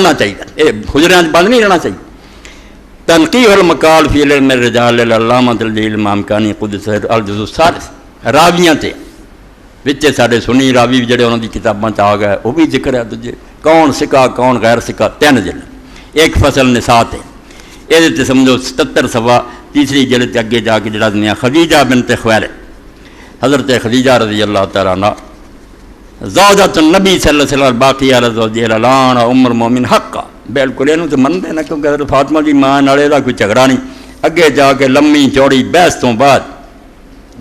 ہونا چاہیے، یہ حجرے بند نہیں رہنا چاہیے۔ تنقیح المقال فی علم الرجال العلامۃ الجلیل امام کانی قدس الجزء الثالث، راویاں تے وچے سارے سنی راوی جڑے انہوں دی کتاباں آ گئے وہ بھی ذکر ہے، دجے کون سکا کون غیر سکا، 3 جلد، ایک فصل نساء تے، یہ سمجھو 77 صفحہ، تیسری جلد اگے جا کے جڑا دنیا خدیجہ بنت خویلد، حضرت خدیجہ رضی اللہ تعالیٰ عنہ زوجۃ النبی صلی اللہ علیہ وسلم باقی علی زوجہ الان ام المومن حقا، بالکل یہ تو منتے نا، کیونکہ حضرت فاطمہ کی ماں نالے دا کوئی جھگڑا نہیں۔ اگے جا کے لمبی چوڑی بحث تو بعد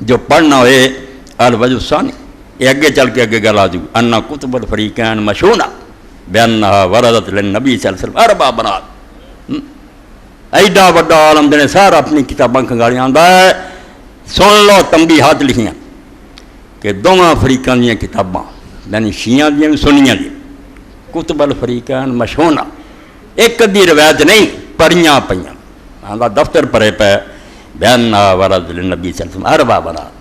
جو پڑھنا ہوئے الوجہ الثانی، یہ اگے چل کے اگے گل آ جائے انا کتب الفریقین مشہونہ بانہا وردت للنبی صلی اللہ علیہ وسلم 4 بنات، ایڈا وڈا عالم جنے سارا اپنی کتاباں کھنگالیاں آندا ہے۔ سن لو تنبیہات لکھیاں کہ دونوں فریقاں دیاں کتاباں، یعنی شیعہ دیاں بھی سنیاں دیاں، کتب الفریقین مشہونہ، ایک ادھی روایت نہیں، پڑھیاں پئیاں، آندا دفتر پڑے پہ بانہا وردت للنبی صلی اللہ علیہ وسلم 4 بنات،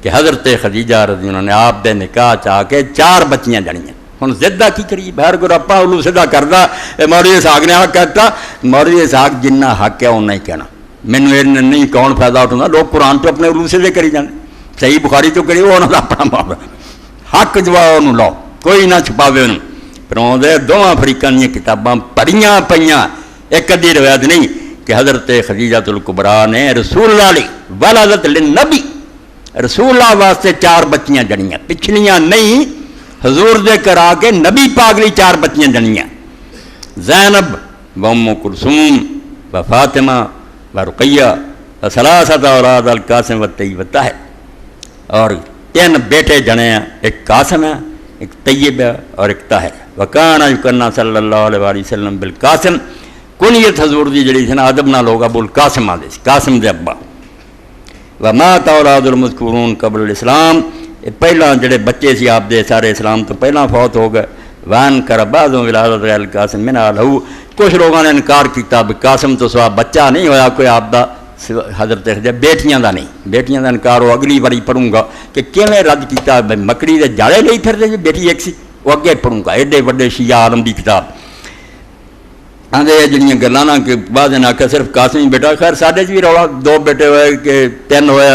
کہ حضرت خدیجہ رضی اللہ عنہ نے آپ دے نکاح چاہ کے 4 بچیاں جڑیاں۔ ہن زدہ کی کری بہر گور اپا الو سیدھا کردا، مولوی اسحاق نے حق کہتا، مولوی اسحاق جنہ حق ہے اُنہ ہی کہنا، مینوں یہ نہیں کون فائدہ اٹھاؤں، لوگ قرآن تو اپنے الو سیدھے کری جانے، صحیح بخاری تو کری وہ انہوں نے اپنا معاملہ، حق جواب انہوں لو، کوئی نہ چھپاوے انہوں۔ پھر آدھے دونوں فریقاں دیاں کتاباں پڑھیاں پئیاں، ایک ادھی روایت نہیں کہ حضرت خدیجۃالکبری نے رسول اللہ علیہ ولدت للنبی، رسول اللہ واسطے 4 بچیاں جنیاں، پچھلیاں نہیں، حضور دے کرا کے نبی پاک لی 4 بچیاں جنیاں، زینب و ام کلثوم و فاطمہ و رقیہ و ثلاثۃ اولاد القاسم و طیب طاہر، اور 3 بیٹے جنے ہیں، ایک قاسم ہے، ایک طیب ہے اور ایک طاہر۔ وکان یکنہ صلی اللہ علیہ وآلہ وسلم بالقاسم، کنیت حضور دی جڑی تھی نا ادب نہ لوگ ابو القاسم آدھے سی، قاسم دے ابا۔ ومات اولاد المذکورون قبل الاسلام، پہلا جڑے بچے سی آپ دے سارے اسلام تو پہلا فوت ہو گئے۔ وان کر بعضوں ولادت غیر القاسم من لہو، کچھ لوگوں نے انکار کیتا کہ قاسم تو سوا بچہ نہیں ہویا کوئی آپ دا، حضرت بیٹیاں دا نہیں، بیٹیاں دا انکار ہو، اگلی باری پڑھوں گا کہ کیویں رد کیتا، مکڑی دے جالے لئی پھر دے بیٹی ایک سی، وہ اگے پڑھوں گا، ایڈے وڈے شیعہ عالم دی کتاب آدھے جڑیاں گلاں نا کہ بعض نے آکھیا صرف قاسم ہی بیٹا، خیر ساڈے بھی رولا 2 بیٹے ہوئے کہ 3 ہوئے،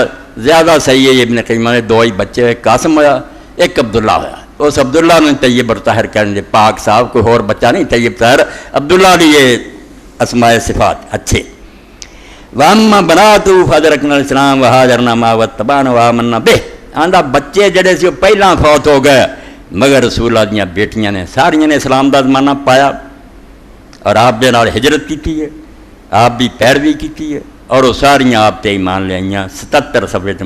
زیادہ صحیح ہے ابن قیمہ نے 2 ہی بچے ہوئے، قاسم ہویا، ایک عبداللہ ہویا، اس عبداللہ نے طیب اور طاہر کہنے پاک صاحب، کوئی اور بچہ نہیں، طیب طاہر عبداللہ نے یہ اسماء صفات اچھے۔ واما بناتو فادرکنا الاسلام وہاجرنا ما واتبعنا وآمنا بہ، آندا بچے جڑے سی پہلا فوت ہو گئے، مگر رسول اللہ دیاں بیٹیاں نے ساریاں نے اسلام دا زمانہ پایا اور آپ دے نال ہجرت کی ہے، آپ بھی پیروی کی ہے، اور وہ ساریاں آپ تے ایمان لے آئیاں۔ 77 صفحے